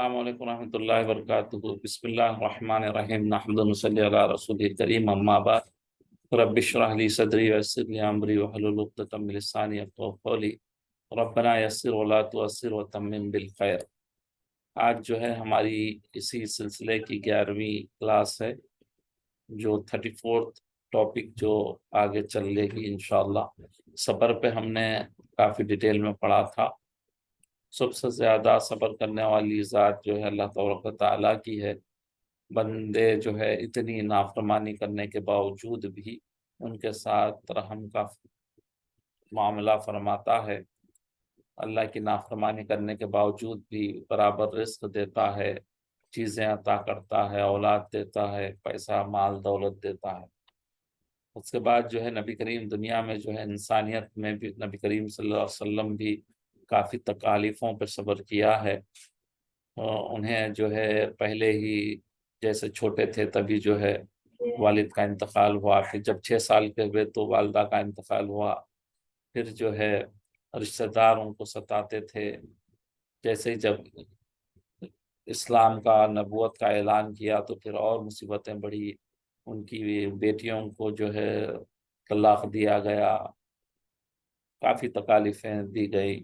السلام علیکم ورحمۃ اللہ وبرکاتہ۔ بسم اللہ الرحمن الرحیم، نحمد و نصلی علی رسول کریم، اما بعد، رب اشرح لی صدری ویسر لی امری واحلل عقدۃ من لسانی یفقہوا قولی، ربنا یسر ولا تعسر وتمم بالخیر۔ آج جو ہے ہماری اسی سلسلے کی 11ویں کلاس ہے، جو 34 ٹاپک جو آگے چلے گی انشاءاللہ۔ صبر پہ ہم نے کافی ڈیٹیل میں پڑھا تھا۔ سب سے زیادہ صبر کرنے والی ذات جو ہے اللہ تبارک و تعالیٰ کی ہے۔ بندے جو ہے اتنی نافرمانی کرنے کے باوجود بھی ان کے ساتھ رحم کا معاملہ فرماتا ہے۔ اللہ کی نافرمانی کرنے کے باوجود بھی برابر رزق دیتا ہے، چیزیں عطا کرتا ہے، اولاد دیتا ہے، پیسہ مال دولت دیتا ہے۔ اس کے بعد جو ہے نبی کریم دنیا میں جو ہے انسانیت میں بھی نبی کریم صلی اللہ علیہ وسلم بھی کافی تکالیفوں پہ صبر کیا ہے۔ انہیں جو ہے پہلے ہی جیسے چھوٹے تھے تبھی جو ہے والد کا انتقال ہوا، پھر جب 6 سال کے ہوئے تو والدہ کا انتقال ہوا، پھر جو ہے رشتہ دار ان کو ستاتے تھے۔ جیسے ہی جب اسلام کا نبوت کا اعلان کیا تو پھر اور مصیبتیں بڑھی، ان کی بیٹیوں کو جو ہے طلاق دیا گیا، کافی تکالیفیں دی گئی،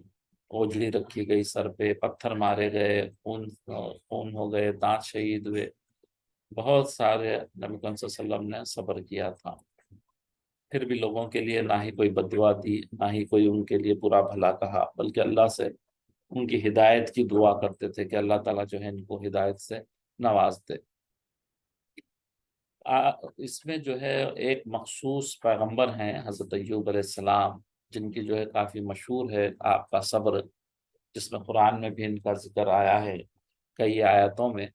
اوجھڑی رکھی گئی سر پہ، پتھر مارے گئے، خون ہو گئے، دانت شہید ہوئے، بہت سارے نبی کریم صلی اللہ علیہ وسلم نے صبر کیا تھا۔ پھر بھی لوگوں کے لیے نہ ہی کوئی بد دعا دی، نہ ہی کوئی ان کے لیے برا بھلا کہا، بلکہ اللہ سے ان کی ہدایت کی دعا کرتے تھے کہ اللہ تعالیٰ جو ہے ان کو ہدایت سے نواز دے۔ اس میں جو ہے ایک مخصوص پیغمبر ہیں حضرت ایوب علیہ السلام، جن کی جو ہے کافی مشہور ہے آپ کا صبر، جس میں قرآن میں بھی ان کا ذکر آیا ہے کئی آیتوں میں۔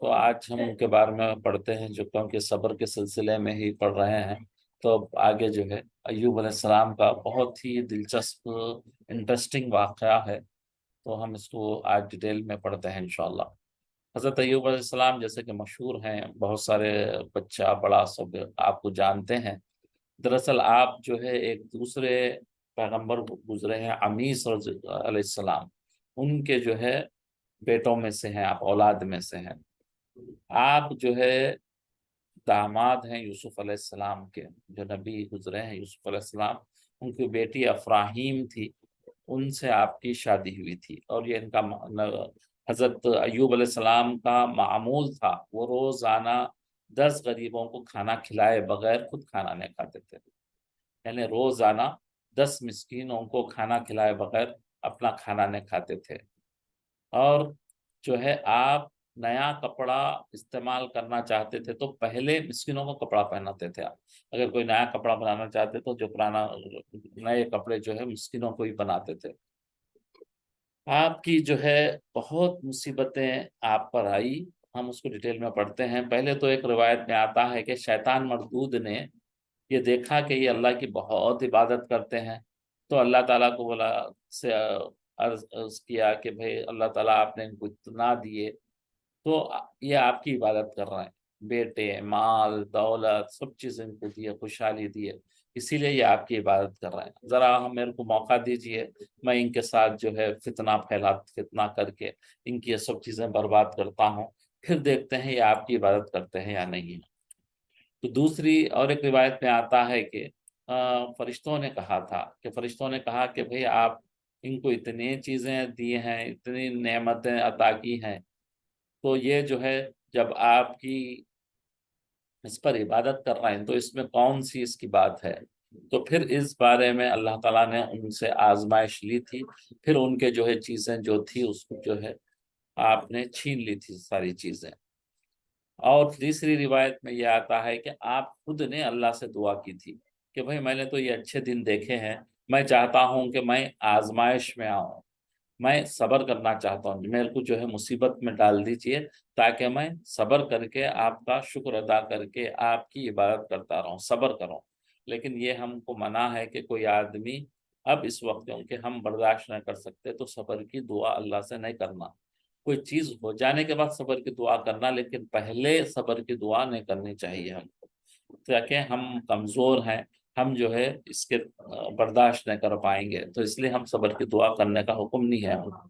تو آج ہم ان کے بارے میں پڑھتے ہیں، جو کیونکہ صبر کے سلسلے میں ہی پڑھ رہے ہیں، تو اب آگے جو ہے ایوب علیہ السلام کا بہت ہی دلچسپ انٹرسٹنگ واقعہ ہے، تو ہم اس کو آج ڈیٹیل میں پڑھتے ہیں انشاءاللہ۔ حضرت ایوب علیہ السلام جیسے کہ مشہور ہیں، بہت سارے بچہ بڑا سب آپ کو جانتے ہیں۔ دراصل آپ جو ہے ایک دوسرے پیغمبر گزرے ہیں، عمیس علیہ السلام، ان کے جو ہے بیٹوں میں سے ہیں، آپ اولاد میں سے ہیں۔ آپ جو ہے داماد ہیں یوسف علیہ السلام کے، جو نبی گزرے ہیں یوسف علیہ السلام، ان کی بیٹی افراہیم تھی، ان سے آپ کی شادی ہوئی تھی۔ اور یہ ان کا حضرت ایوب علیہ السلام کا معمول تھا، وہ روزانہ 10 غریبوں کو کھانا کھلائے بغیر خود کھانا نہیں کھاتے تھے، یعنی روزانہ 10 مسکینوں کو کھانا کھلائے بغیر اپنا کھانا نہیں کھاتے تھے۔ اور جو ہے آپ نیا کپڑا استعمال کرنا چاہتے تھے تو پہلے مسکینوں کو کپڑا پہناتے تھے۔ آپ اگر کوئی نیا کپڑا بنانا چاہتے تو جو پرانا نئے کپڑے جو ہے مسکینوں کو ہی بناتے تھے۔ آپ کی جو ہے بہت مصیبتیں آپ پر آئی، ہم اس کو ڈیٹیل میں پڑھتے ہیں۔ پہلے تو ایک روایت میں آتا ہے کہ شیطان مردود نے یہ دیکھا کہ یہ اللہ کی بہت عبادت کرتے ہیں، تو اللہ تعالیٰ کو بولا سے عرض کیا کہ بھئی اللہ تعالیٰ آپ نے ان کو اتنا دیے، تو یہ آپ کی عبادت کر رہے ہیں، بیٹے، مال، دولت، سب چیزیں ان کو دیے، خوشحالی دیے، اسی لیے یہ آپ کی عبادت کر رہے ہیں، ذرا میرے کو موقع دیجئے، میں ان کے ساتھ جو ہے فتنہ کر کے ان کی یہ سب چیزیں برباد کرتا ہوں، پھر دیکھتے ہیں یہ آپ کی عبادت کرتے ہیں یا نہیں۔ تو دوسری اور ایک روایت میں آتا ہے کہ فرشتوں نے کہا کہ بھئی آپ ان کو اتنی چیزیں دی ہیں، اتنی نعمتیں عطا کی ہیں، تو یہ جو ہے جب آپ کی اس پر عبادت کر رہے ہیں تو اس میں کون سی اس کی بات ہے؟ تو پھر اس بارے میں اللہ تعالیٰ نے ان سے آزمائش لی تھی، پھر ان کے جو ہے چیزیں جو تھی اس کو جو ہے آپ نے چھین لی تھی ساری چیزیں۔ اور تیسری روایت میں یہ آتا ہے کہ آپ خود نے اللہ سے دعا کی تھی کہ بھئی میں نے تو یہ اچھے دن دیکھے ہیں، میں چاہتا ہوں کہ میں آزمائش میں آؤں، میں صبر کرنا چاہتا ہوں، میرے کو جو ہے مصیبت میں ڈال دیجئے تاکہ میں صبر کر کے آپ کا شکر ادا کر کے آپ کی عبادت کرتا رہوں، صبر کروں۔ لیکن یہ ہم کو منع ہے کہ کوئی آدمی اب اس وقت کہ ہم برداشت نہ کر سکتے تو صبر کی دعا اللہ سے نہیں کرنا، کوئی چیز ہو جانے کے بعد صبر کی دعا کرنا، لیکن پہلے صبر کی دعا نہیں کرنی چاہیے ہم کو، تاکہ ہم کمزور ہیں، ہم جو ہے اس کے برداشت نہیں کر پائیں گے، تو اس لیے ہم صبر کی دعا کرنے کا حکم نہیں ہے ہم کو۔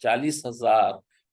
40,000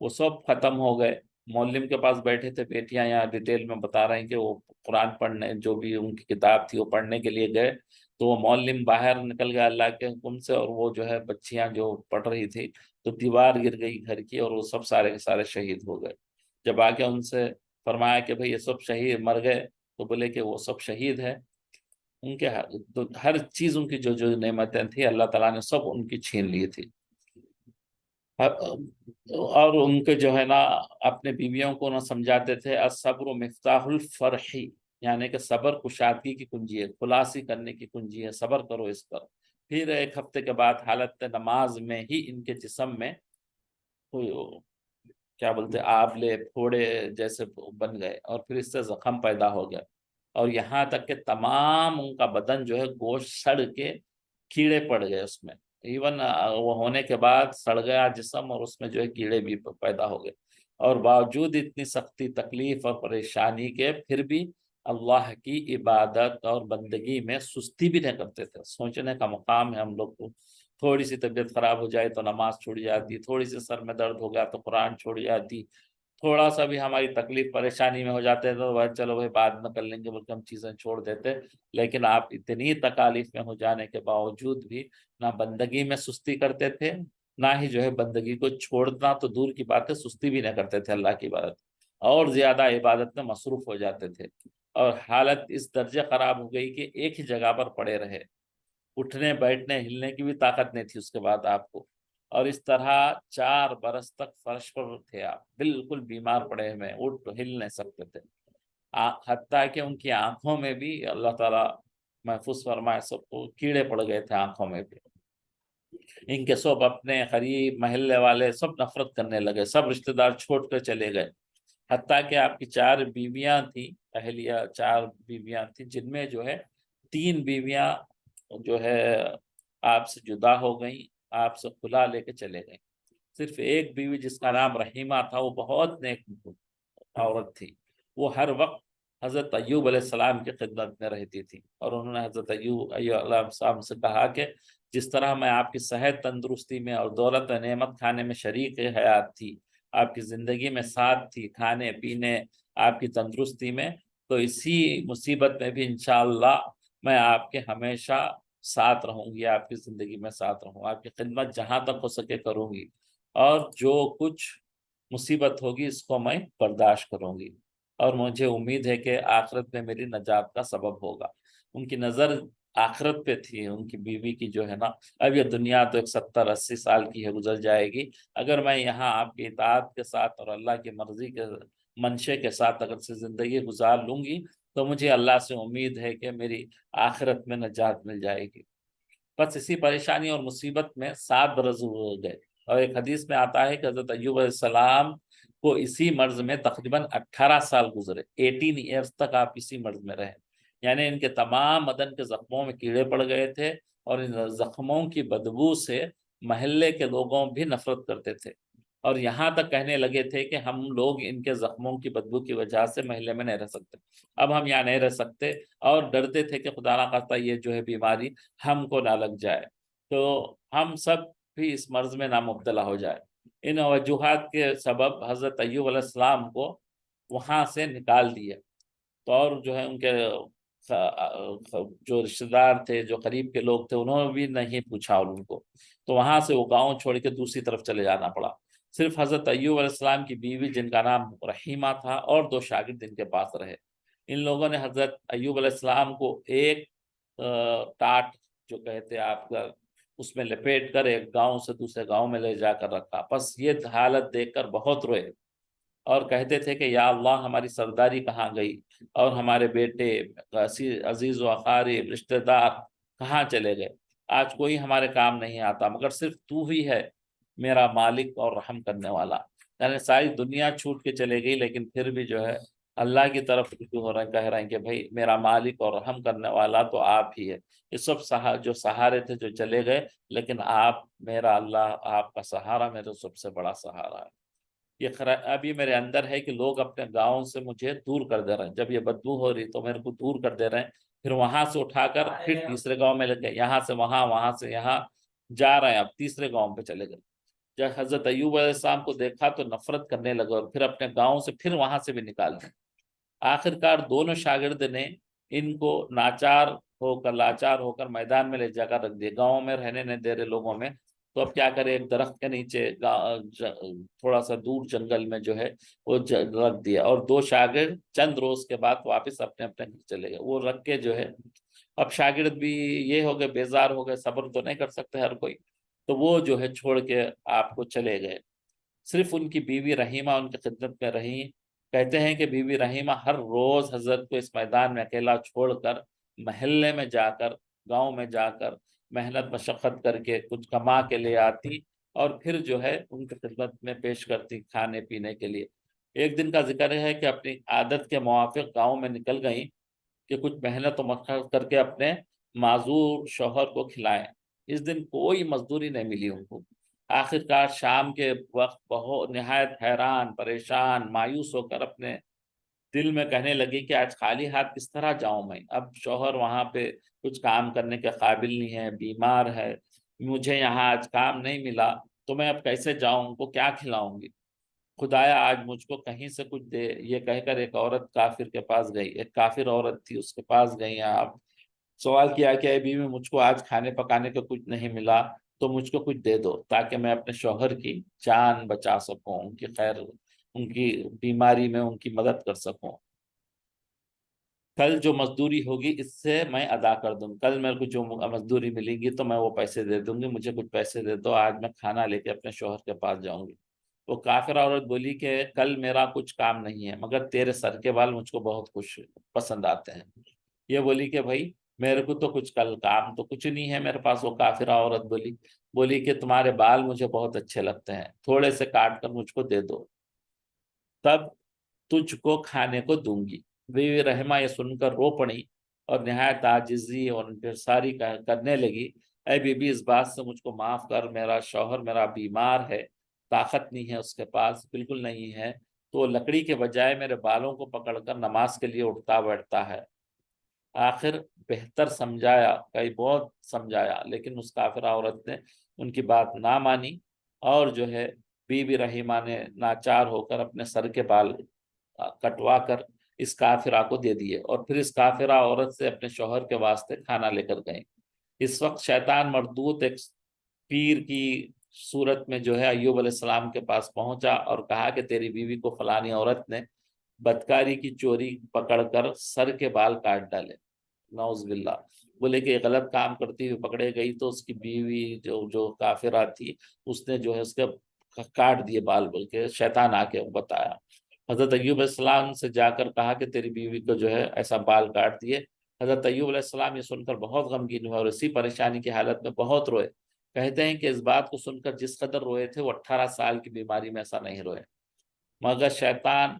وہ سب ختم ہو گئے۔ مولم کے پاس بیٹھے تھے، بیٹیاں یہاں ڈیٹیل میں بتا رہے ہیں کہ وہ قرآن پڑھنے، جو بھی ان کی کتاب تھی وہ پڑھنے کے لیے گئے، تو وہ مولم باہر نکل گیا اللہ کے حکم سے، اور وہ جو ہے بچیاں جو پڑھ رہی تھی تو دیوار گر گئی گھر کی، اور وہ سب سارے کے سارے شہید ہو گئے۔ جب آ کے ان سے فرمایا کہ بھئی یہ سب شہید مر گئے، تو بولے کہ وہ سب شہید ہے، ان کے تو ہر چیز، ان کی جو جو نعمتیں تھیں اللہ تعالیٰ نے سب ان کی چھین لی تھی۔ اور ان کے جو ہے نا اپنے بیویوں کو نہ سمجھاتے تھے الصبر مفتاح الفرحی، یعنی کہ صبر کشادگی کی کنجی ہے، خلاصی کرنے کی کنجی ہے، صبر کرو اس پر۔ پھر ایک ہفتے کے بعد حالت نماز میں ہی ان کے جسم میں کوئی کیا بولتے آبلے پھوڑے جیسے بن گئے، اور پھر اس سے زخم پیدا ہو گیا، اور یہاں تک کہ تمام ان کا بدن جو ہے گوشت سڑ کے کیڑے پڑ گئے اس میں، ایون وہ ہونے کے بعد سڑ گیا جسم، اور اس میں جو ہے کیڑے بھی پیدا ہو گئے، اور باوجود اتنی سختی تکلیف اور پریشانی کے پھر بھی اللہ کی عبادت اور بندگی میں سستی بھی نہیں کرتے تھے۔ سوچنے کا مقام ہے ہم لوگ کو، تھوڑی سی طبیعت خراب ہو جائے تو نماز چھوڑ جاتی، تھوڑی سی سر میں درد ہو گیا تو قرآن چھوڑ جاتی، تھوڑا سا بھی ہماری تکلیف پریشانی میں ہو جاتے تو چلو بھائی بعد میں کر لیں گے بلکہ ہم چیزیں چھوڑ دیتے۔ لیکن آپ اتنی تکالیف میں ہو جانے کے باوجود بھی نہ بندگی میں سستی کرتے تھے، نہ ہی جو ہے بندگی کو چھوڑنا تو دور کی بات ہے، سستی بھی نہ کرتے تھے اللہ کی عبادت، اور زیادہ عبادت میں مصروف ہو جاتے تھے، اور حالت اس درجے خراب ہو گئی کہ ایک ہی جگہ پر پڑے رہے، اٹھنے بیٹھنے ہلنے کی بھی طاقت نہیں تھی اس کے بعد آپ کو، اور اس طرح 4 برس تک فرش پر تھے آپ، بالکل بیمار پڑے ہوئے، اٹھ ہل نہیں سکتے تھے، حتیٰ کہ ان کی آنکھوں میں بھی اللہ تعالیٰ محفوظ فرمائے سب کو، کیڑے پڑ گئے تھے آنکھوں میں بھی، ان کے سب اپنے قریب محلے والے سب نفرت کرنے لگے، سب رشتہ دار چھوڑ کر چلے گئے، حتیٰ کہ آپ کی 4 بیویاں تھیں، اہلیہ 4 بیویاں تھیں، جن میں جو ہے 3 بیویاں جو ہے آپ سے جدا ہو گئیں، آپ سے خلا لے کے چلے گئیں، صرف ایک بیوی جس کا نام رحیمہ تھا، وہ بہت نیک عورت تھی، وہ ہر وقت حضرت ایوب علیہ السلام کی خدمت میں رہتی تھی، اور انہوں نے حضرت ایوب علیہ السلام سے کہا کہ جس طرح میں آپ کی صحت تندرستی میں اور دولت و نعمت کھانے میں شریک حیات تھی، آپ کی زندگی میں ساتھ تھی، کھانے پینے آپ کی تندرستی میں، تو اسی مصیبت میں بھی انشاءاللہ میں آپ کے ہمیشہ ساتھ رہوں گی، آپ کی زندگی میں ساتھ رہوں، آپ کی خدمت جہاں تک ہو سکے کروں گی، اور جو کچھ مصیبت ہوگی اس کو میں برداشت کروں گی، اور مجھے امید ہے کہ آخرت میں میری نجات کا سبب ہوگا۔ ان کی نظر آخرت پہ تھی، ان کی بیوی کی جو ہے نا، اب یہ دنیا تو ایک 70-80 سال کی ہے، گزر جائے گی، اگر میں یہاں آپ کی اطاعت کے ساتھ اور اللہ کی مرضی کے منشے کے ساتھ اگر سے زندگی گزار لوں گی تو مجھے اللہ سے امید ہے کہ میری آخرت میں نجات مل جائے گی۔ بس اسی پریشانی اور مصیبت میں 7 برس ہو گئے، اور ایک حدیث میں آتا ہے کہ حضرت ایوب علیہ السلام کو اسی مرض میں تقریباً 18 سال گزرے، 18 ایئرس تک آپ اسی مرض میں رہے، یعنی ان کے تمام بدن کے زخموں میں کیڑے پڑ گئے تھے، اور ان زخموں کی بدبو سے محلے کے لوگوں بھی نفرت کرتے تھے، اور یہاں تک کہنے لگے تھے کہ ہم لوگ ان کے زخموں کی بدبو کی وجہ سے محلے میں نہیں رہ سکتے، اب ہم یہاں نہیں رہ سکتے، اور ڈرتے تھے کہ خدا نہ خواستہ یہ جو ہے بیماری ہم کو نہ لگ جائے، تو ہم سب بھی اس مرض میں نہ مبتلا ہو جائے۔ ان وجوہات کے سبب حضرت ایوب علیہ السلام کو وہاں سے نکال دیا، تو اور جو ہے ان کے جو رشتہ دار تھے، جو قریب کے لوگ تھے، انہوں نے بھی نہیں پوچھا ان کو، تو وہاں سے وہ گاؤں چھوڑ کے دوسری طرف چلے جانا پڑا، صرف حضرت ایوب علیہ السلام کی بیوی جن کا نام رحیمہ تھا اور 2 شاگرد ان کے پاس رہے۔ ان لوگوں نے حضرت ایوب علیہ السلام کو ایک ٹاٹ جو کہتے آپ کا، اس میں لپیٹ کر ایک گاؤں سے دوسرے گاؤں میں لے جا کر رکھا، بس یہ حالت دیکھ کر بہت روئے، اور کہتے تھے کہ یا اللہ ہماری سرداری کہاں گئی، اور ہمارے بیٹے عزیز و اقارب رشتہ دار کہاں چلے گئے، آج کوئی ہمارے کام نہیں آتا مگر صرف تو ہی ہے میرا مالک اور رحم کرنے والا، یعنی ساری دنیا چھوٹ کے چلے گئی لیکن پھر بھی جو ہے اللہ کی طرف رجوع ہو رہے ہیں، کہہ رہے ہیں کہ بھائی میرا مالک اور رحم کرنے والا تو آپ ہی ہے، یہ سب جو سہارے تھے جو چلے گئے، لیکن آپ میرا اللہ، آپ کا سہارا میرا سب سے بڑا سہارا ہے۔ یہ ابھی میرے اندر ہے کہ لوگ اپنے گاؤں سے مجھے دور کر دے رہے ہیں، جب یہ بدبو ہو رہی تو میرے کو دور کر دے رہے ہیں، پھر وہاں سے اٹھا کر پھر تیسرے گاؤں میں لگ گئے، یہاں سے وہاں، وہاں سے یہاں جا رہے ہیں، اب تیسرے گاؤں پہ چلے گئے، جب حضرت ایوب علیہ السلام کو دیکھا تو نفرت کرنے لگا اور پھر اپنے گاؤں سے پھر وہاں سے بھی نکال دیا۔ آخرکار دونوں شاگرد نے ان کو لاچار ہو کر میدان میں لے جا کر رکھ دیا، گاؤں میں رہنے نہیں دے رہے لوگوں میں، تو اب کیا کرے، ایک درخت کے نیچے تھوڑا سا دور جنگل میں جو ہے وہ رکھ دیا، اور دو شاگرد چند روز کے بعد واپس اپنے اپنے گھر چلے گئے۔ وہ رکھ کے جو ہے، اب شاگرد بھی یہ ہو گئے، بیزار ہو گئے، صبر تو نہیں کر سکتے ہر کوئی، تو وہ جو ہے چھوڑ کے آپ کو چلے گئے۔ صرف ان کی بیوی رحیمہ ان کی خدمت میں رہی۔ کہتے ہیں کہ بیوی رحیمہ ہر روز حضرت کو اس میدان میں اکیلا چھوڑ کر محلے میں جا کر، گاؤں میں جا کر محنت مشقت کر کے کچھ کما کے لے آتی، اور پھر جو ہے ان کی خدمت میں پیش کرتی کھانے پینے کے لیے۔ ایک دن کا ذکر ہے کہ اپنی عادت کے موافق گاؤں میں نکل گئیں کہ کچھ محنت و مشقت کر کے اپنے معذور شوہر کو کھلائیں۔ اس دن کوئی مزدوری نہیں ملی ان کو۔ آخرکار شام کے وقت بہت نہایت حیران، پریشان، مایوس ہو کر اپنے دل میں کہنے لگی کہ آج خالی ہاتھ کس طرح جاؤں میں، اب شوہر وہاں پہ کچھ کام کرنے کے قابل نہیں ہے، بیمار ہے، مجھے یہاں آج کام نہیں ملا، تو میں اب کیسے جاؤں، ان کو کیا کھلاؤں گی؟ خدایا آج مجھ کو کہیں سے کچھ دے۔ یہ کہہ کر ایک عورت کافر کے پاس گئی، ایک کافر عورت تھی، اس کے پاس گئی آپ، سوال کیا کہ اے بیوی، مجھ کو آج کھانے پکانے کا کچھ نہیں ملا، تو مجھ کو کچھ دے دو تاکہ میں اپنے شوہر کی جان بچا سکوں، ان کی خیر، ان کی بیماری میں ان کی مدد کر سکوں۔ کل جو مزدوری ہوگی اس سے میں ادا کر دوں، کل میرے کو جو مزدوری ملے گی تو میں وہ پیسے دے دوں گی، مجھے کچھ پیسے دے دو، آج میں کھانا لے کے اپنے شوہر کے پاس جاؤں گی۔ وہ کافر عورت بولی کہ کل میرا کچھ کام نہیں ہے، مگر تیرے سر کے بال مجھ کو بہت پسند آتے ہیں۔ یہ بولی کہ بھائی میرے کو تو کچھ کل کام تو کچھ نہیں ہے میرے پاس۔ وہ کافرہ عورت بولی کہ تمہارے بال مجھے بہت اچھے لگتے ہیں، تھوڑے سے کاٹ کر مجھ کو دے دو، تب تجھ کو کھانے کو دوں گی۔ بیوی رحمہ یہ سن کر رو پڑی اور نہایت عاجزی اور انکساری کرنے لگی، اے بی بی اس بات سے مجھ کو معاف کر، میرا شوہر میرا بیمار ہے، طاقت نہیں ہے اس کے پاس، بالکل نہیں ہے، تو لکڑی کے بجائے میرے بالوں کو پکڑ کر نماز کے لیے اٹھتا بیٹھتا ہے۔ آخر بہتر سمجھایا، کئی بہت سمجھایا، لیکن اس کافرہ عورت نے ان کی بات نہ مانی، اور جو ہے بی بی رحیمہ نے ناچار ہو کر اپنے سر کے بال کٹوا کر اس کافرہ کو دے دیے، اور پھر اس کافرہ عورت سے اپنے شوہر کے واسطے کھانا لے کر گئیں۔ اس وقت شیطان مردود ایک پیر کی صورت میں جو ہے ایوب علیہ السلام کے پاس پہنچا اور کہا کہ تیری بیوی کو فلانی عورت نے بدکاری کی چوری پکڑ کر سر کے بال کاٹ ڈالے، نعوذ باللہ۔ بولے کہ غلط کام کرتی ہوئی پکڑے گئی، تو اس کی بیوی جو کافرہ تھی، اس نے جو ہے اس کے کاٹ دیے بال، بول کے شیطان آ کے بتایا۔ حضرت ایوب علیہ السلام سے جا کر کہا کہ تیری بیوی کو جو ہے ایسا بال کاٹ دیے۔ حضرت ایوب علیہ السلام یہ سن کر بہت غمگین ہوئے اور اسی پریشانی کی حالت میں بہت روئے۔ کہتے ہیں کہ اس بات کو سن کر جس قدر روئے تھے، وہ 18 سال کی بیماری میں ایسا نہیں روئے، مگر شیطان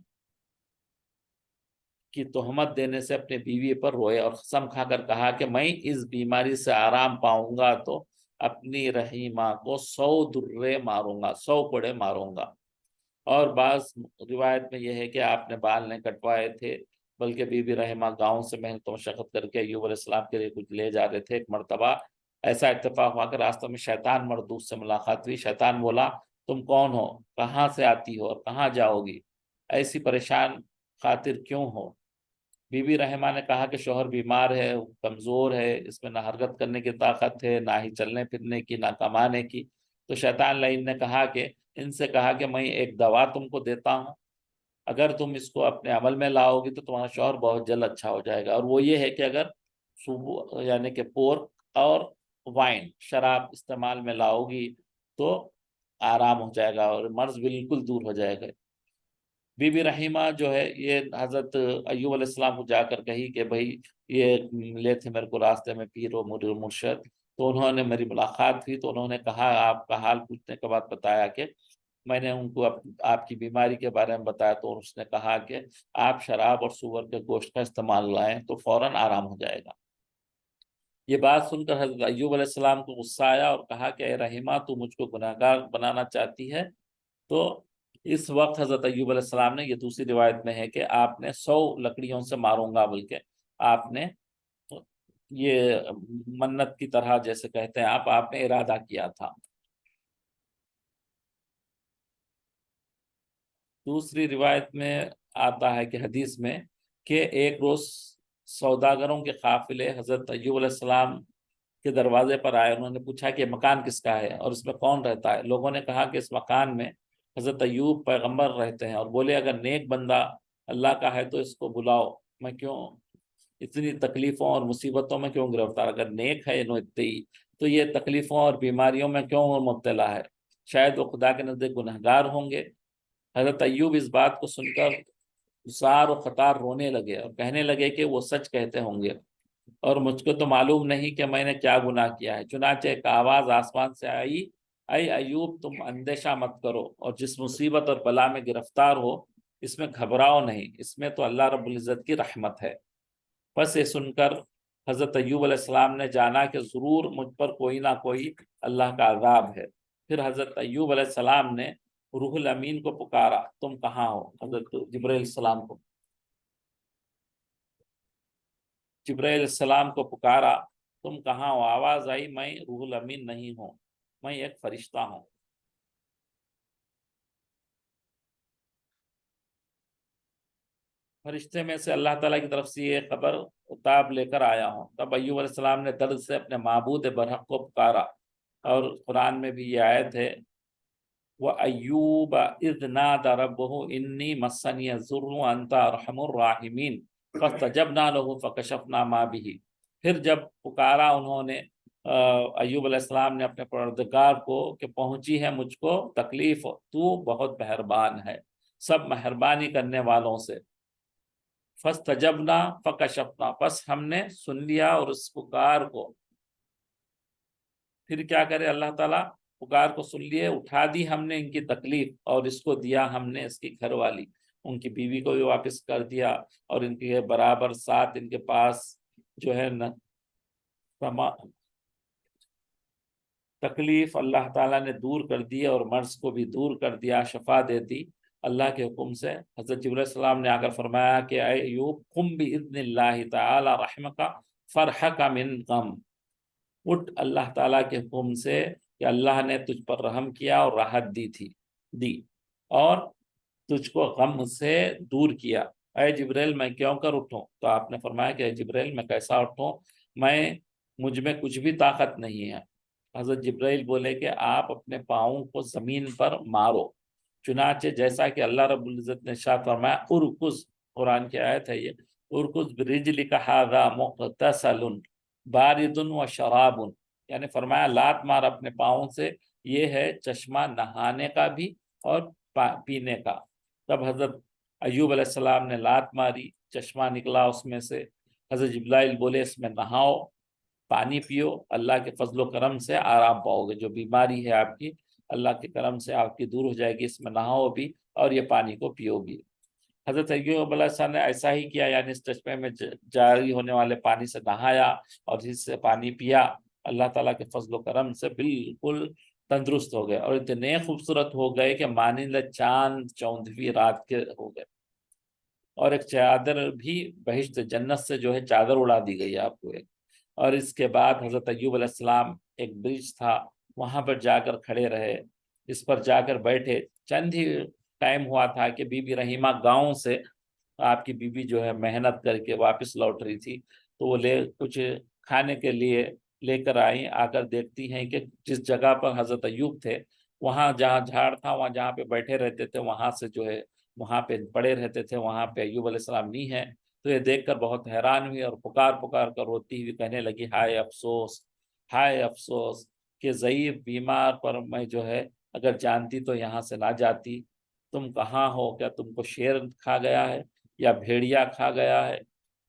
کی تہمت دینے سے اپنے بیوی پر روئے اور قسم کھا کر کہا کہ میں اس بیماری سے آرام پاؤں گا تو اپنی رحیمہ کو 100 درے ماروں گا، 100 کوڑے ماروں گا۔ اور بعض روایت میں یہ ہے کہ آپ نے بال نہیں کٹوائے تھے، بلکہ بی بی رحمہ گاؤں سے محنت و مشقت کر کے ایوب علیہ السلام کے لیے کچھ لے جا رہے تھے۔ ایک مرتبہ ایسا اتفاق ہوا کہ راستوں میں شیطان مردود سے ملاقات ہوئی۔ شیطان بولا، تم کون ہو، کہاں سے آتی ہو اور کہاں جاؤ گی، ایسی پریشان خاطر کیوں ہو؟ بی بی رحمہ نے کہا کہ شوہر بیمار ہے، کمزور ہے، اس میں نہ حرکت کرنے کی طاقت ہے، نہ ہی چلنے پھرنے کی، نہ کمانے کی۔ تو شیطان لعین نے کہا کہ ان سے کہا کہ میں ایک دوا تم کو دیتا ہوں، اگر تم اس کو اپنے عمل میں لاؤ گی تو تمہارا شوہر بہت جلد اچھا ہو جائے گا، اور وہ یہ ہے کہ اگر صبح یعنی کہ پورک اور وائن شراب استعمال میں لاؤ گی تو آرام ہو جائے گا اور مرض بالکل دور ہو جائے گا۔ بی بی رحیمہ جو ہے یہ حضرت ایوب علیہ السلام کو جا کر کہی کہ بھائی یہ ملے تھے میرے کو راستے میں پیر و مرشد، تو انہوں نے میری ملاقات ہوئی، تو انہوں نے کہا، آپ کا حال پوچھنے کے بعد بتایا کہ میں نے ان کو آپ کی بیماری کے بارے میں بتایا، تو اس نے کہا کہ آپ شراب اور سور کے گوشت کا استعمال لائیں تو فوراً آرام ہو جائے گا۔ یہ بات سن کر حضرت ایوب علیہ السلام کو غصہ آیا اور کہا کہ اے رحیمہ، تو مجھ کو گناہ گار بنانا چاہتی ہے؟ تو اس وقت حضرت ایوب علیہ السلام نے، یہ دوسری روایت میں ہے کہ آپ نے 100 لکڑیوں سے ماروں گا، بلکہ آپ نے یہ منت کی طرح جیسے کہتے ہیں آپ نے ارادہ کیا تھا۔ دوسری روایت میں آتا ہے کہ حدیث میں کہ ایک روز سوداگروں کے قافلے حضرت ایوب علیہ السلام کے دروازے پر آئے. انہوں نے پوچھا کہ مکان کس کا ہے اور اس میں کون رہتا ہے. لوگوں نے کہا کہ اس مکان میں حضرت ایوب پیغمبر رہتے ہیں, اور بولے اگر نیک بندہ اللہ کا ہے تو اس کو بلاؤ, میں کیوں اتنی تکلیفوں اور مصیبتوں میں کیوں گرفتار, اگر نیک ہے انہوں اتنی تو یہ تکلیفوں اور بیماریوں میں کیوں مبتلا ہے, شاید وہ خدا کے نزدیک گنہگار ہوں گے. حضرت ایوب اس بات کو سن کر زار و خطار رونے لگے اور کہنے لگے کہ وہ سچ کہتے ہوں گے, اور مجھ کو تو معلوم نہیں کہ میں نے کیا گناہ کیا ہے. چنانچہ ایک آواز آسمان سے آئی, اے ایوب تم اندیشہ مت کرو, اور جس مصیبت اور بلا میں گرفتار ہو اس میں گھبراؤ نہیں, اس میں تو اللہ رب العزت کی رحمت ہے. بس یہ سن کر حضرت ایوب علیہ السلام نے جانا کہ ضرور مجھ پر کوئی نہ کوئی اللہ کا عذاب ہے. پھر حضرت ایوب علیہ السلام نے روح الامین کو پکارا, تم کہاں ہو, حضرت جبرائیل علیہ السلام کو جبرائیل علیہ السلام کو پکارا, تم کہاں ہو. آواز آئی, میں روح الامین نہیں ہوں, میں ایک فرشتہ ہوں. فرشتے میں سے اللہ تعالیٰ کی طرف سے یہ خبر اتاب لے کر آیا ہوں. تب ایوب علیہ السلام نے درد سے اپنے معبود برحق کو پکارا, اور قرآن میں بھی یہ آیت ہے, وَأَيُّوبَ إِذْ نَادَى رَبَّهُ إِنِّي مَسَّنِيَ الضُّرُّ وَأَنْتَ أَرْحَمُ الرَّاحِمِينَ فَاسْتَجَبْنَا لَهُ فَكَشَفْنَا مَا بِهِ. پھر جب پکارا انہوں نے ایوب علیہ السلام نے اپنے پروردگار کو کہ پہنچی ہے مجھ کو تکلیف, تو بہت مہربان ہے سب مہربانی کرنے والوں سے. فَاسْتَجَبْنَا فَكَشَفْنَا, پس ہم نے سن لیا اور اس پکار کو, پھر کیا کرے اللہ تعالیٰ, پکار کو سن لیے, اٹھا دی ہم نے ان کی تکلیف, اور اس کو دیا ہم نے اس کی گھر والی, ان کی بیوی کو بھی واپس کر دیا, اور ان کے برابر ساتھ ان کے پاس جو ہے نا تکلیف اللہ تعالیٰ نے دور کر دی, اور مرض کو بھی دور کر دیا, شفا دے دی اللہ کے حکم سے. حضرت جبرائیل علیہ السلام نے آ کر فرمایا کہ اے ایوب قم بإذن اللہ تعالی رحمک فرحک من غم, اٹھ اللہ تعالیٰ کے حکم سے کہ اللہ نے تجھ پر رحم کیا اور راحت دی اور تجھ کو غم سے دور کیا. اے جبرائیل میں کیوں کر اٹھوں, تو آپ نے فرمایا کہ اے جبرائیل میں کیسا اٹھوں, مجھ میں کچھ بھی طاقت نہیں ہے. حضرت جبرائیل بولے کہ آپ اپنے پاؤں کو زمین پر مارو. چنانچہ جیسا کہ اللہ رب العزت نے ارشاد فرمایا, ارکض, قرآن کی آیت ہے یہ, ارکض برجلک ھذا مغتسل بارد و شراب, یعنی فرمایا لات مار اپنے پاؤں سے, یہ ہے چشمہ نہانے کا بھی اور پینے کا. تب حضرت ایوب علیہ السلام نے لات ماری, چشمہ نکلا اس میں سے. حضرت جبرائیل بولے اس میں نہاؤ, پانی پیو, اللہ کے فضل و کرم سے آرام پاؤ گے, جو بیماری ہے آپ کی اللہ کے کرم سے آپ کی دور ہو جائے گی, اس میں نہاؤ بھی اور یہ پانی کو پیو بھی. حضرت ایوب علیہ السلام نے ایسا ہی کیا, یعنی اس چشمے میں جاری ہونے والے پانی سے نہایا اور جس سے پانی پیا, اللہ تعالیٰ کے فضل و کرم سے بالکل تندرست ہو گئے, اور اتنے خوبصورت ہو گئے کہ مانند چاند 14ویں رات کے ہو گئے. اور ایک چادر بھی بہشت جنت سے جو ہے چادر اڑا دی گئی آپ کو ایک. اور اس کے بعد حضرت ایوب علیہ السلام, ایک برج تھا وہاں پر جا کر کھڑے رہے, اس پر جا کر بیٹھے. چند ہی ٹائم ہوا تھا کہ بی بی رحیمہ گاؤں سے, آپ کی بیوی جو ہے محنت کر کے واپس لوٹ رہی تھی, تو وہ کچھ کھانے کے لیے لے کر آئی. آ کر دیکھتی ہیں کہ جس جگہ پر حضرت ایوب تھے, وہاں جہاں جھاڑ تھا, وہاں جہاں پہ بیٹھے رہتے تھے, وہاں سے جو ہے وہاں پہ پڑے رہتے تھے, وہاں پہ ایوب علیہ السلام نہیں ہے. تو یہ دیکھ کر بہت حیران ہوئی, اور پکار پکار کر روتی ہوئی کہنے لگی, ہائے افسوس, ہائے افسوس کہ ضعیف بیمار پر میں جو ہے اگر جانتی تو یہاں سے نہ جاتی. تم کہاں ہو, کیا تم کو شیر کھا گیا ہے یا بھیڑیا کھا گیا ہے,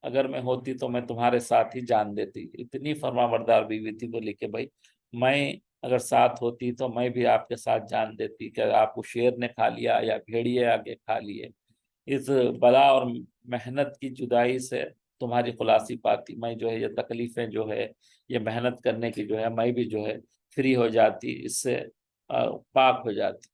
اگر میں ہوتی تو میں تمہارے ساتھ ہی جان دیتی. اتنی فرما بردار بیوی تھی. بولی کہ بھائی میں اگر ساتھ ہوتی تو میں بھی آپ کے ساتھ جان دیتی, کہ آپ کو شیر نے کھا لیا یا بھیڑیے آگے کھا لیے. اس بلا اور محنت کی جدائی سے تمہاری خلاصی پاتی, میں جو ہے یہ تکلیفیں جو ہے یہ محنت کرنے کی جو ہے میں بھی جو ہے فری ہو جاتی, اس سے پاک ہو جاتی.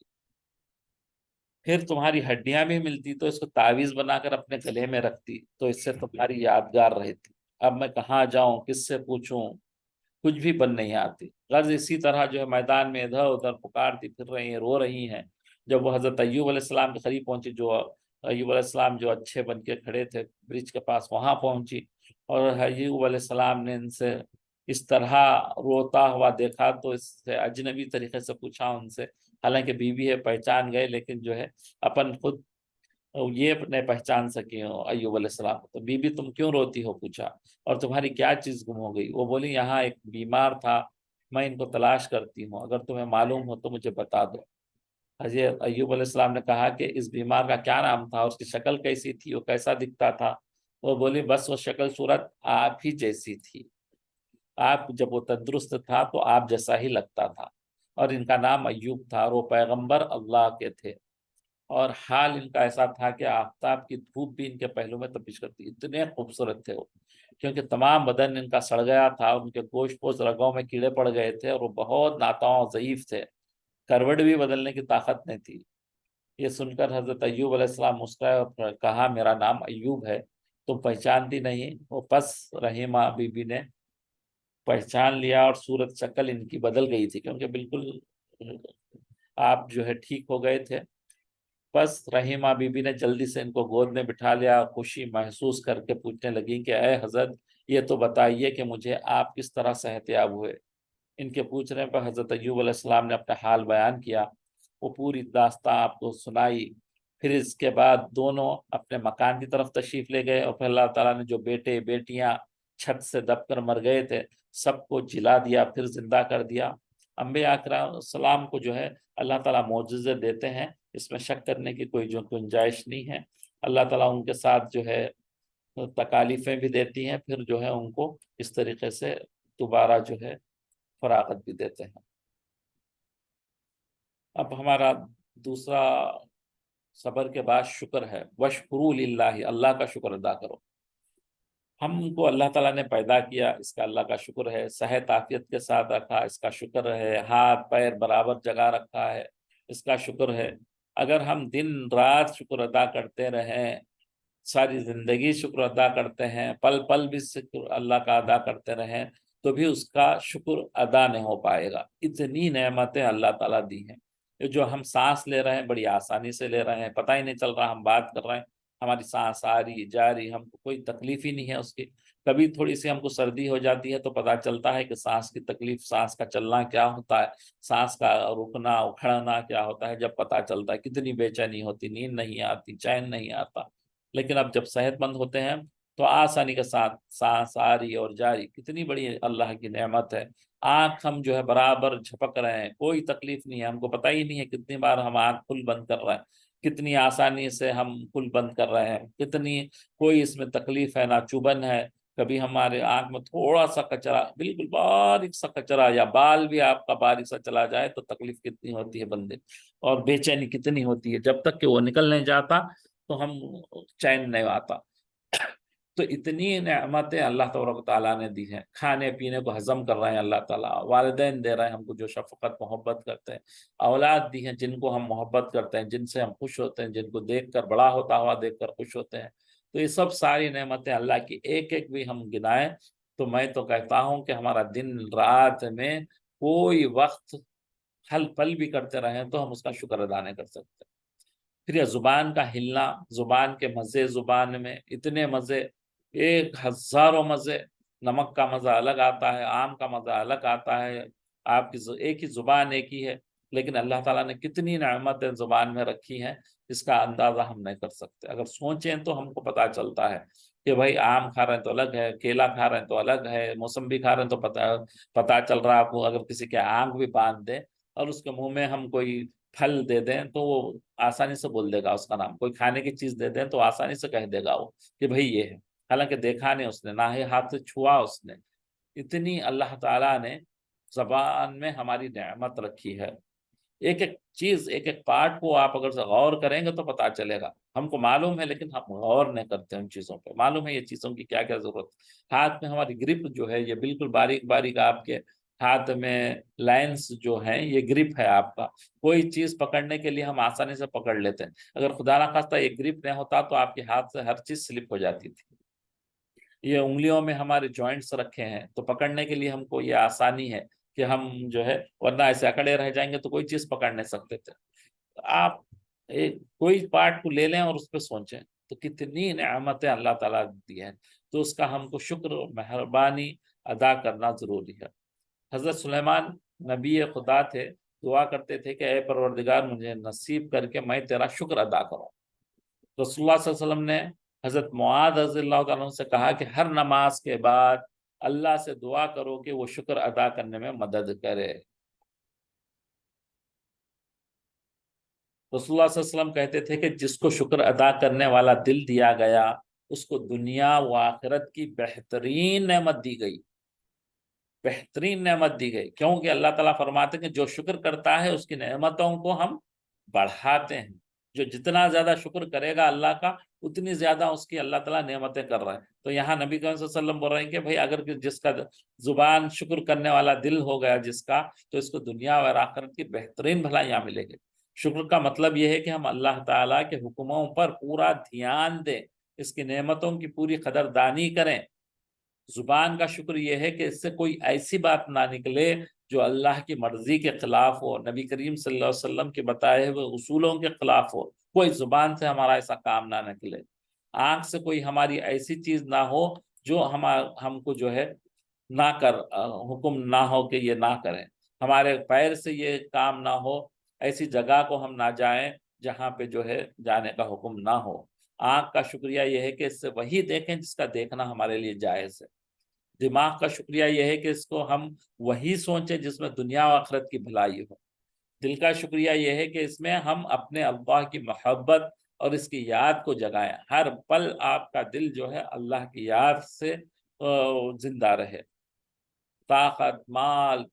پھر تمہاری ہڈیاں بھی ملتی تو اس کو تعویذ بنا کر اپنے گلے میں رکھتی, تو اس سے تمہاری یادگار رہتی. اب میں کہاں جاؤں, کس سے پوچھوں, کچھ بھی بن نہیں آتی. غرض اسی طرح جو ہے میدان میں ادھر ادھر پکارتی پھر رہی ہیں, رو رہی ہیں. جب وہ حضرت ایوب علیہ السلام کے قریب پہنچی، جو ایوب علیہ السلام جو اچھے بن کے کھڑے تھے برج کے پاس، وہاں پہنچی، اور ایوب علیہ السلام نے ان سے اس طرح روتا ہوا دیکھا تو اس سے اجنبی طریقے سے پوچھا ان سے، حالانکہ بیوی ہے، پہچان گئے، لیکن جو ہے اپن خود یہ نہیں پہچان سکی ہو ایوب علیہ السلام کو۔ تو بی بی تم کیوں روتی ہو، پوچھا، اور تمہاری کیا چیز گم ہو گئی؟ وہ بولی یہاں ایک بیمار تھا، میں ان کو تلاش کرتی ہوں، اگر تمہیں معلوم ہو تو مجھے بتا دو۔ حضرت ایوب علیہ السلام نے کہا کہ اس بیمار کا کیا نام تھا، اس کی شکل کیسی تھی، وہ کیسا دکھتا تھا؟ وہ بولی بس وہ شکل صورت آپ ہی جیسی تھی، آپ جب وہ تندرست تھا تو آپ جیسا ہی لگتا تھا، اور ان کا نام ایوب تھا، اور وہ پیغمبر اللہ کے تھے، اور حال ان کا ایسا تھا کہ آفتاب کی دھوپ بھی ان کے پہلو میں تپش کرتی، اتنے خوبصورت تھے وہ، کیونکہ تمام بدن ان کا سڑ گیا تھا، ان کے گوشت پوش رگوں میں کیڑے پڑ گئے تھے، اور وہ بہت ناتواں اور ضعیف تھے، کروٹ بھی بدلنے کی طاقت نہیں تھی۔ یہ سن کر حضرت ایوب علیہ السلام مسکرائے اور کہا میرا نام ایوب ہے، تم پہچانتی نہیں؟ وہ پس رحیمہ بی بی نے پہچان لیا، اور صورت شکل ان کی بدل گئی تھی، کیونکہ بالکل آپ جو ہے ٹھیک ہو گئے تھے۔ بس رحیمہ بی بی نے جلدی سے ان کو گود میں بٹھا لیا، خوشی محسوس کر کے پوچھنے لگی کہ اے حضرت یہ تو بتائیے کہ مجھے آپ کس طرح صحت یاب ہوئے؟ ان کے پوچھنے پر حضرت ایوب علیہ السلام نے اپنا حال بیان کیا، وہ پوری داستان آپ کو سنائی۔ پھر اس کے بعد دونوں اپنے مکان کی طرف تشریف لے گئے، اور پھر اللہ تعالیٰ نے جو بیٹے بیٹیاں چھت سے دب کر مر گئے تھے سب کو جلا دیا، پھر زندہ کر دیا۔ انبیاء اکرام السلام کو جو ہے اللہ تعالیٰ معجزے دیتے ہیں، اس میں شک کرنے کی کوئی جو گنجائش نہیں ہے۔ اللہ تعالیٰ ان کے ساتھ جو ہے تکالیفیں بھی دیتی ہیں، پھر جو ہے ان کو اس طریقے سے دوبارہ جو ہے فراغت بھی دیتے ہیں۔ اب ہمارا دوسرا صبر کے بعد شکر ہے، وَاشْكُرُوا لِلَّهِ، اللہ کا شکر ادا کرو۔ ہم کو اللہ تعالیٰ نے پیدا کیا، اس کا اللہ کا شکر ہے، صحت عافیت کے ساتھ رکھا، اس کا شکر ہے، ہاتھ پیر برابر جگہ رکھا ہے، اس کا شکر ہے۔ اگر ہم دن رات شکر ادا کرتے رہیں، ساری زندگی شکر ادا کرتے ہیں، پل پل بھی شکر اللہ کا ادا کرتے رہیں، تو بھی اس کا شکر ادا نہیں ہو پائے گا۔ اتنی نعمتیں اللہ تعالیٰ دی ہیں، یہ جو ہم سانس لے رہے ہیں بڑی آسانی سے لے رہے ہیں، پتہ ہی نہیں چل رہا ہم بات کر رہے ہیں، ہماری سانس آ رہی جا رہی، ہم کو کوئی تکلیف ہی نہیں ہے اس کی۔ کبھی تھوڑی سی ہم کو سردی ہو جاتی ہے تو پتہ چلتا ہے کہ سانس کی تکلیف، سانس کا چلنا کیا ہوتا ہے، سانس کا رکنا اکھڑنا کیا ہوتا ہے، جب پتہ چلتا ہے کتنی بے چینی ہوتی، نیند نہیں آتی، چین نہیں آتا۔ لیکن اب جب صحت مند ہوتے ہیں تو آسانی کے ساتھ سانس آ رہی اور جاری، کتنی بڑی اللہ کی نعمت ہے۔ آنکھ ہم جو ہے برابر جھپک رہے ہیں، کوئی تکلیف نہیں ہے، ہم کو پتہ ہی نہیں ہے کتنی بار ہم آنکھ کھل بند کر رہے ہیں، کتنی آسانی سے ہم کھل بند کر رہے ہیں، کتنی کوئی اس میں تکلیف ہے نہ چبھن ہے۔ کبھی ہمارے آنکھ میں تھوڑا سا کچرا، بالکل باریک سا کچرا یا بال بھی آپ کا باریک سا چلا جائے تو تکلیف کتنی ہوتی ہے بندے، اور بے چینی کتنی ہوتی ہے، جب تک کہ وہ نکل نہیں جاتا تو ہم چین نہیں آتا۔ تو اتنی نعمتیں اللہ تبارک و تعالیٰ نے دی ہیں، کھانے پینے کو ہضم کر رہے ہیں اللہ تعالیٰ، والدین دے رہے ہیں ہم کو جو شفقت محبت کرتے ہیں، اولاد دی ہیں جن کو ہم محبت کرتے ہیں، جن سے ہم خوش ہوتے ہیں، جن کو دیکھ کر بڑا ہوتا ہوا دیکھ کر خوش ہوتے ہیں۔ تو یہ سب ساری نعمتیں اللہ کی، ایک ایک بھی ہم گنائیں تو میں تو کہتا ہوں کہ ہمارا دن رات میں کوئی وقت حل پل بھی کرتے رہیں تو ہم اس کا شکر ادا نہیں کر سکتے۔ پھر یہ زبان کا ہلنا، زبان کے مزے، زبان میں اتنے مزے، ایک ہزاروں مزے، نمک کا مزہ الگ آتا ہے، آم کا مزہ الگ آتا ہے، آپ کی ایک ہی زبان ایک ہی ہے، لیکن اللہ تعالیٰ نے کتنی نعمتیں زبان میں رکھی ہیں اس کا اندازہ ہم نہیں کر سکتے۔ اگر سوچیں تو ہم کو پتہ چلتا ہے کہ بھائی آم کھا رہے ہیں تو الگ ہے، کیلا کھا رہے ہیں تو الگ ہے، موسمبی کھا رہے ہیں تو پتہ چل رہا ہے آپ کو۔ اگر کسی کے آنکھ بھی باندھ دیں اور اس کے منہ میں ہم کوئی پھل دے دیں تو وہ آسانی سے بول دے گا اس کا نام، کوئی کھانے کی چیز دے دیں تو آسانی سے کہہ دے گا وہ کہ بھئی یہ ہے، حالانکہ دیکھا نہیں اس نے، نہ ہی ہاتھ سے چھوا اس نے۔ اتنی اللہ تعالیٰ نے زبان میں ہماری نعمت رکھی ہے، ایک ایک چیز، ایک ایک پارٹ کو آپ اگر غور کریں گے تو پتہ چلے گا۔ ہم کو معلوم ہے لیکن ہم غور نہیں کرتے ان چیزوں پہ، معلوم ہے یہ چیزوں کی کیا کیا ضرورت ہے۔ ہاتھ میں ہماری گرپ جو ہے یہ بالکل باریک باریک، آپ کے ہاتھ میں لائنز جو ہیں یہ گرپ ہے آپ کا، کوئی چیز پکڑنے کے لیے ہم آسانی سے پکڑ لیتے ہیں، اگر خدا نہ خواستہ یہ گرپ نہیں ہوتا تو آپ کے ہاتھ سے ہر چیز سلپ ہو جاتی تھی۔ یہ انگلیوں میں ہمارے جوائنٹس رکھے ہیں تو پکڑنے کے لیے ہم کو یہ آسانی ہے کہ ہم جو ہے، ورنہ ایسے اکڑے رہ جائیں گے تو کوئی چیز پکڑ نہیں سکتے تھے۔ آپ ایک کوئی پارٹ کو لے لیں اور اس پہ سوچیں تو کتنی نعمتیں اللہ تعالیٰ نے دی ہیں، تو اس کا ہم کو شکر و مہربانی ادا کرنا ضروری ہے۔ حضرت سلیمان نبی خدا تھے، دعا کرتے تھے کہ اے پروردگار مجھے نصیب کر کے میں تیرا شکر ادا کروں۔ رسول اللہ صلی اللہ علیہ وسلم نے حضرت معاذ رضی اللہ تعالیٰ عنہ سے کہا کہ ہر نماز کے بعد اللہ سے دعا کرو کہ وہ شکر ادا کرنے میں مدد کرے۔ رسول اللہ صلی اللہ علیہ وسلم کہتے تھے کہ جس کو شکر ادا کرنے والا دل دیا گیا اس کو دنیا و آخرت کی بہترین نعمت دی گئی، بہترین نعمت دی گئی، کیونکہ اللہ تعالیٰ فرماتے ہیں کہ جو شکر کرتا ہے اس کی نعمتوں کو ہم بڑھاتے ہیں، جو جتنا زیادہ شکر کرے گا اللہ کا اتنی زیادہ اس کی اللہ تعالیٰ نعمتیں کر رہا ہے۔ تو یہاں نبی کریم صلی اللہ علیہ وسلم بول رہے ہیں کہ بھئی اگر جس کا زبان شکر کرنے والا دل ہو گیا جس کا، تو اس کو دنیا اور آخرت کی بہترین بھلائیاں ملے گی۔ شکر کا مطلب یہ ہے کہ ہم اللہ تعالیٰ کے حکموں پر پورا دھیان دیں، اس کی نعمتوں کی پوری قدردانی کریں۔ زبان کا شکر یہ ہے کہ اس سے کوئی ایسی بات نہ نکلے جو اللہ کی مرضی کے خلاف ہو، نبی کریم صلی اللہ علیہ وسلم کے بتائے ہوئے اصولوں کے خلاف ہو، کوئی زبان سے ہمارا ایسا کام نہ نکلے، آنکھ سے کوئی ہماری ایسی چیز نہ ہو جو ہم کو جو ہے نہ حکم نہ ہو کہ یہ نہ کریں، ہمارے پیر سے یہ کام نہ ہو، ایسی جگہ کو ہم نہ جائیں جہاں پہ جو ہے جانے کا حکم نہ ہو۔ آنکھ کا شکریہ یہ ہے کہ اس سے وہی دیکھیں جس کا دیکھنا ہمارے لیے جائز ہے۔ دماغ کا شکریہ یہ ہے کہ اس کو ہم وہی سوچیں جس میں دنیا و آخرت کی بھلائی ہو۔ دل کا شکریہ یہ ہے کہ اس میں ہم اپنے اللہ کی محبت اور اس کی یاد کو جگائیں، ہر پل آپ کا دل جو ہے اللہ کی یاد سے زندہ رہے۔ طاقت، مال،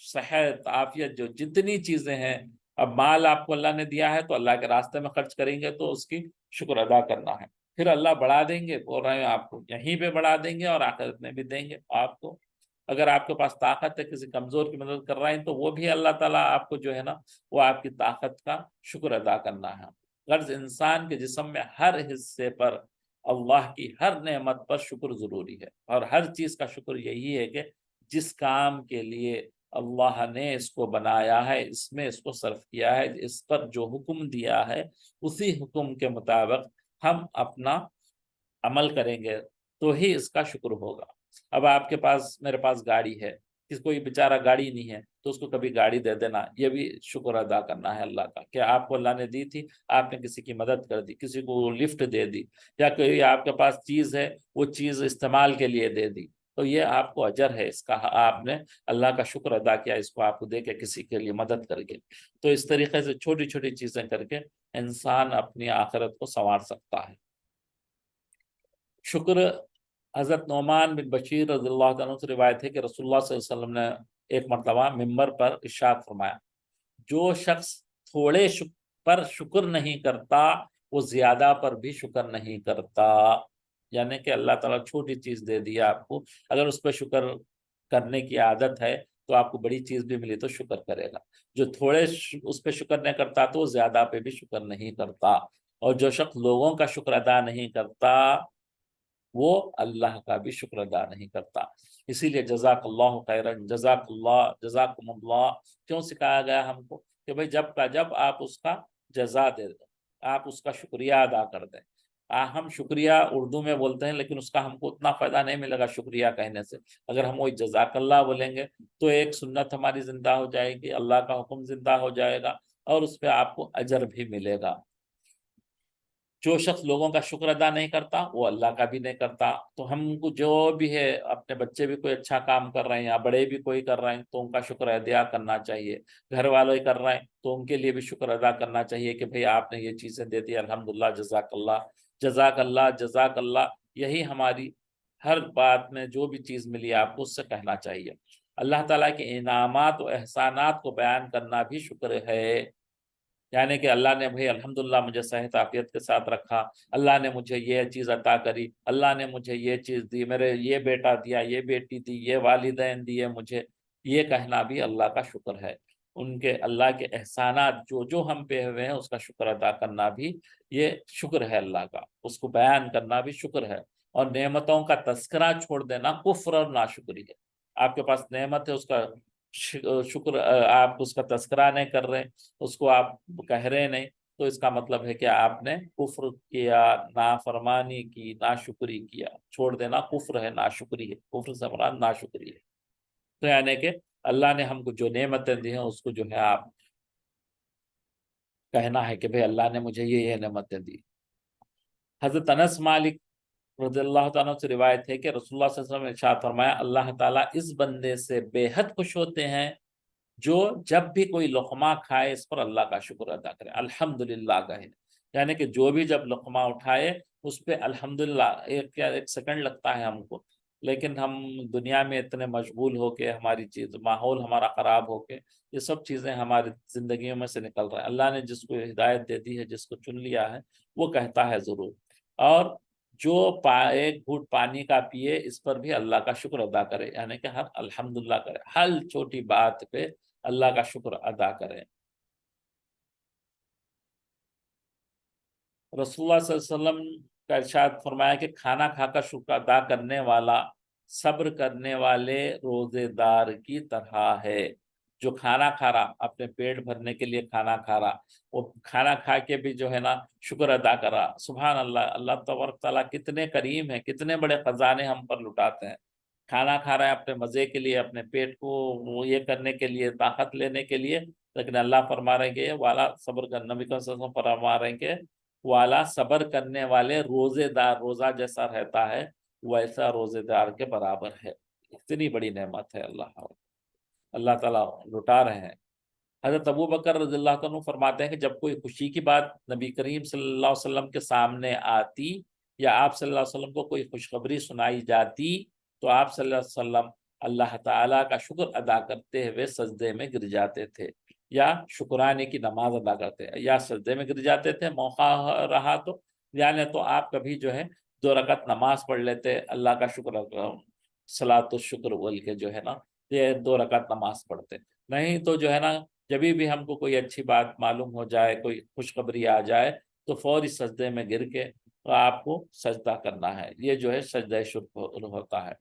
صحت، عافیت، جو جتنی چیزیں ہیں، اب مال آپ کو اللہ نے دیا ہے تو اللہ کے راستے میں خرچ کریں گے تو اس کی شکر ادا کرنا ہے، پھر اللہ بڑھا دیں گے، بول رہے ہیں آپ کو یہیں پہ بڑھا دیں گے اور آخرت میں بھی دیں گے آپ کو۔ اگر آپ کے پاس طاقت ہے، کسی کمزور کی مدد کر رہے ہیں تو وہ بھی اللہ تعالیٰ آپ کو جو ہے نا وہ آپ کی طاقت کا شکر ادا کرنا ہے۔ غرض انسان کے جسم میں ہر حصے پر اللہ کی ہر نعمت پر شکر ضروری ہے، اور ہر چیز کا شکر یہی ہے کہ جس کام کے لیے اللہ نے اس کو بنایا ہے، اس میں اس کو صرف کیا ہے، اس پر جو حکم دیا ہے اسی حکم کے مطابق ہم اپنا عمل کریں گے تو ہی اس کا شکر ہوگا۔ اب آپ کے پاس، میرے پاس گاڑی ہے، کوئی بیچارہ گاڑی نہیں ہے تو اس کو کبھی گاڑی دے دینا، یہ بھی شکر ادا کرنا ہے اللہ کا، کہ آپ کو اللہ نے دی تھی، آپ نے کسی کی مدد کر دی، کسی کو لفٹ دے دی، یا کوئی آپ کے پاس چیز ہے وہ چیز استعمال کے لیے دے دی، تو یہ آپ کو اجر ہے اس کا، آپ نے اللہ کا شکر ادا کیا اس کو آپ کو دے کے، کسی کے لیے مدد کر کے۔ تو اس طریقے سے چھوٹی چھوٹی چیزیں کر کے انسان اپنی آخرت کو سنوار سکتا ہے۔ شکر، حضرت نعمان بن بشیر رضی اللہ عنہ سے روایت ہے کہ رسول اللہ صلی اللہ علیہ وسلم نے ایک مرتبہ ممبر پر ارشاد فرمایا، جو شخص تھوڑے پر شکر نہیں کرتا وہ زیادہ پر بھی شکر نہیں کرتا، یعنی کہ اللہ تعالیٰ چھوٹی چیز دے دیا آپ کو، اگر اس پہ شکر کرنے کی عادت ہے تو آپ کو بڑی چیز بھی ملی تو شکر کرے گا، جو تھوڑے اس پہ شکر نہیں کرتا تو وہ زیادہ پہ بھی شکر نہیں کرتا، اور جو شخص لوگوں کا شکر ادا نہیں کرتا وہ اللہ کا بھی شکر ادا نہیں کرتا۔ اسی لیے جزاک اللہ خیرن، جزاک اللہ، جزاکم اللہ کیوں سکھایا گیا ہم کو کہ بھئی جب کا جب آپ اس کا جزا دے دیں، آپ اس کا شکریہ ادا کر دیں۔ ہم شکریہ اردو میں بولتے ہیں لیکن اس کا ہم کو اتنا فائدہ نہیں ملے گا شکریہ کہنے سے، اگر ہم وہی جزاک اللہ بولیں گے تو ایک سنت ہماری زندہ ہو جائے گی، اللہ کا حکم زندہ ہو جائے گا اور اس پہ آپ کو اجر بھی ملے گا۔ جو شخص لوگوں کا شکر ادا نہیں کرتا وہ اللہ کا بھی نہیں کرتا۔ تو ہم کو جو بھی ہے، اپنے بچے بھی کوئی اچھا کام کر رہے ہیں یا بڑے بھی کوئی کر رہے ہیں تو ان کا شکر ادا کرنا چاہیے، گھر والے کر رہے ہیں تو ان کے لیے بھی شکر ادا کرنا چاہیے کہ بھئی آپ نے یہ چیزیں دے دی، الحمدللہ، جزاک اللہ، جزاک اللہ، جزاک اللہ، یہی ہماری ہر بات میں جو بھی چیز ملی آپ کو اس سے کہنا چاہیے۔ اللہ تعالیٰ کے انعامات و احسانات کو بیان کرنا بھی شکر ہے، یعنی کہ اللہ نے بھئی الحمدللہ مجھے صحت عافیت کے ساتھ رکھا، اللہ نے مجھے یہ چیز عطا کری، اللہ نے مجھے یہ چیز دی، میرے یہ بیٹا دیا، یہ بیٹی دی، یہ والدین دیے مجھے، یہ کہنا بھی اللہ کا شکر ہے۔ ان کے اللہ کے احسانات جو جو ہم پہ ہوئے ہیں اس کا شکر ادا کرنا بھی یہ شکر ہے اللہ کا، اس کو بیان کرنا بھی شکر ہے۔ اور نعمتوں کا تذکرہ چھوڑ دینا کفر اور ناشکری ہے۔ آپ کے پاس نعمت ہے، اس کا شکر آپ اس کا تذکرہ نہیں کر رہے، اس کو آپ کہہ رہے نہیں، تو اس کا مطلب ہے کہ آپ نے کفر کیا، نافرمانی کی، ناشکری کیا۔ چھوڑ دینا کفر ہے، ناشکری ہے، کفر سے مراد ناشکری ہے۔ تو یعنی کہ اللہ نے ہم کو جو نعمتیں دی ہیں اس کو جو ہے آپ کہنا ہے کہ بھئی اللہ نے مجھے یہ نعمتیں دی۔ حضرت انس مالک رضی اللہ تعالیٰ سے روایت ہے کہ رسول اللہ صلی اللہ علیہ وسلم نے ارشاد فرمایا، اللہ تعالیٰ اس بندے سے بے حد خوش ہوتے ہیں جو جب بھی کوئی لقمہ کھائے اس پر اللہ کا شکر ادا کرے، الحمدللہ کہے۔ یعنی کہ جو بھی جب لقمہ اٹھائے اس پہ الحمدللہ، ایک سیکنڈ لگتا ہے ہم کو، لیکن ہم دنیا میں اتنے مشغول ہو کے، ہماری ماحول ہمارا خراب ہو کے یہ سب چیزیں ہماری زندگیوں میں سے نکل رہا ہے۔ اللہ نے جس کو ہدایت دے دی ہے، جس کو چن لیا ہے، وہ کہتا ہے ضرور۔ اور جو ایک گھوٹ پانی کا پیے اس پر بھی اللہ کا شکر ادا کرے، یعنی کہ ہر الحمدللہ کرے، ہر چھوٹی بات پہ اللہ کا شکر ادا کریں۔ رسول اللہ صلی اللہ علیہ وسلم کا ارشاد فرمایا کہ کھانا کھا کر شکر ادا کرنے والا صبر کرنے والے روزے دار کی طرح ہے۔ جو کھانا کھا رہا، اپنے پیٹ بھرنے کے لیے کھانا کھا رہا، وہ کھانا کھا کے بھی جو ہے نا شکر ادا کر رہا، سبحان اللہ، اللہ تبارک تعالیٰ کتنے کریم ہیں، کتنے بڑے خزانے ہم پر لٹاتے ہیں۔ کھانا کھا رہا ہے اپنے مزے کے لیے، اپنے پیٹ کو وہ یہ کرنے کے لیے، طاقت لینے کے لیے، لیکن اللہ فرما رہے کہ والا صبر کرنا، نبی صلی اللہ علیہ وسلم فرما رہے ہیں کہ والا صبر کرنے والے روزے دار، روزہ جیسا رہتا ہے ویسا روزے دار کے برابر ہے۔ اتنی بڑی نعمت ہے اللہ تعالیٰ لٹا رہے ہیں۔ حضرت ابو بکر رضی اللہ عنہ فرماتے ہیں کہ جب کوئی خوشی کی بات نبی کریم صلی اللہ علیہ وسلم کے سامنے آتی یا آپ صلی اللہ علیہ وسلم کو کوئی خوشخبری سنائی جاتی تو آپ صلی اللہ علیہ وسلم اللہ تعالیٰ کا شکر ادا کرتے ہوئے سجدے میں گر جاتے تھے، یا شکرانے کی نماز ادا کرتے، یا سجدے میں گر جاتے تھے موقع رہا تو، یعنی تو آپ کبھی جو ہے 2 رکعت نماز پڑھ لیتے، اللہ کا شکر، صلاۃ الشکر بول کے جو ہے نا یہ 2 رکعت نماز پڑھتے۔ نہیں تو جو ہے نا جبھی بھی ہم کو کوئی اچھی بات معلوم ہو جائے، کوئی خوشخبری آ جائے تو فوری سجدے میں گر کے آپ کو سجدہ کرنا ہے، یہ جو ہے سجدہ شکر ہوتا ہے۔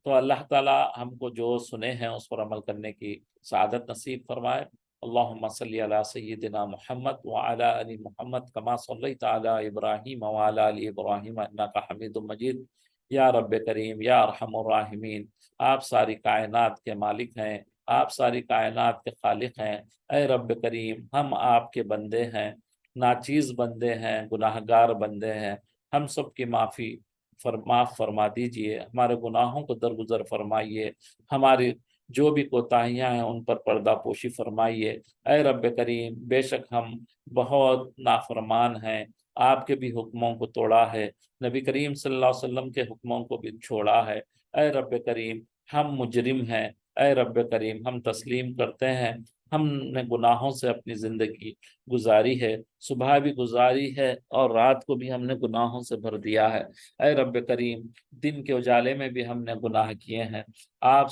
تو اللہ تعالیٰ ہم کو جو سنے ہیں اس پر عمل کرنے کی سعادت نصیب فرمائے۔ اللہم صلی علی سیدنا محمد وعلی آل محمد کما صلیت علی ابراہیم وعلی آل ابراہیم انک حمید مجید۔ یا رب کریم، یا ارحم الراحمین، آپ ساری کائنات کے مالک ہیں، آپ ساری کائنات کے خالق ہیں۔ اے رب کریم، ہم آپ کے بندے ہیں، ناچیز بندے ہیں، گناہگار بندے ہیں، ہم سب کی معاف فرما دیجئے، ہمارے گناہوں کو درگزر فرمائیے، ہماری جو بھی کوتاہیاں ہیں ان پر پردہ پوشی فرمائیے۔ اے رب کریم، بے شک ہم بہت نافرمان ہیں، آپ کے بھی حکموں کو توڑا ہے، نبی کریم صلی اللہ علیہ وسلم کے حکموں کو بھی چھوڑا ہے۔ اے رب کریم، ہم مجرم ہیں، اے رب کریم ہم تسلیم کرتے ہیں، ہم نے گناہوں سے اپنی زندگی گزاری ہے، صبح بھی گزاری ہے اور رات کو بھی ہم نے گناہوں سے بھر دیا ہے۔ اے رب کریم، دن کے اجالے میں بھی ہم نے گناہ کیے ہیں، آپ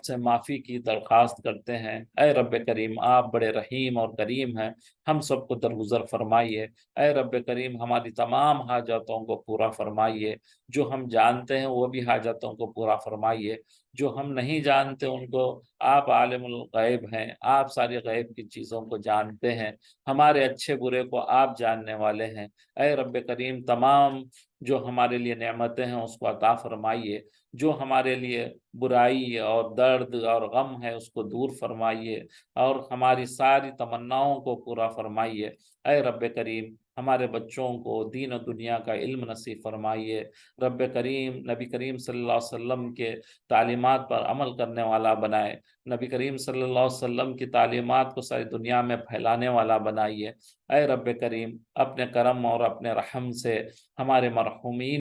سے معافی کی درخواست کرتے ہیں۔ اے رب کریم، آپ بڑے رحیم اور کریم ہیں، ہم سب کو درگزر فرمائیے۔ اے رب کریم، ہماری تمام حاجتوں کو پورا فرمائیے، جو ہم جانتے ہیں وہ بھی حاجتوں کو پورا فرمائیے، جو ہم نہیں جانتے ان کو آپ عالم الغیب ہیں، آپ ساری غیب کی چیزوں کو جانتے ہیں، ہمارے اچھے برے کو آپ جاننے والے ہیں۔ اے رب کریم، تمام جو ہمارے لیے نعمتیں ہیں اس کو عطا فرمائیے، جو ہمارے لیے برائی اور درد اور غم ہے اس کو دور فرمائیے، اور ہماری ساری تمناؤں کو پورا فرمائیے۔ اے رب کریم، ہمارے بچوں کو دین و دنیا کا علم نصیب فرمائیے۔ رب کریم، نبی کریم صلی اللہ علیہ وسلم کے تعلیمات پر عمل کرنے والا بنائے، نبی کریم صلی اللہ علیہ وسلم کی تعلیمات کو ساری دنیا میں پھیلانے والا بنائیے۔ اے رب کریم، اپنے کرم اور اپنے رحم سے ہمارے مرحومین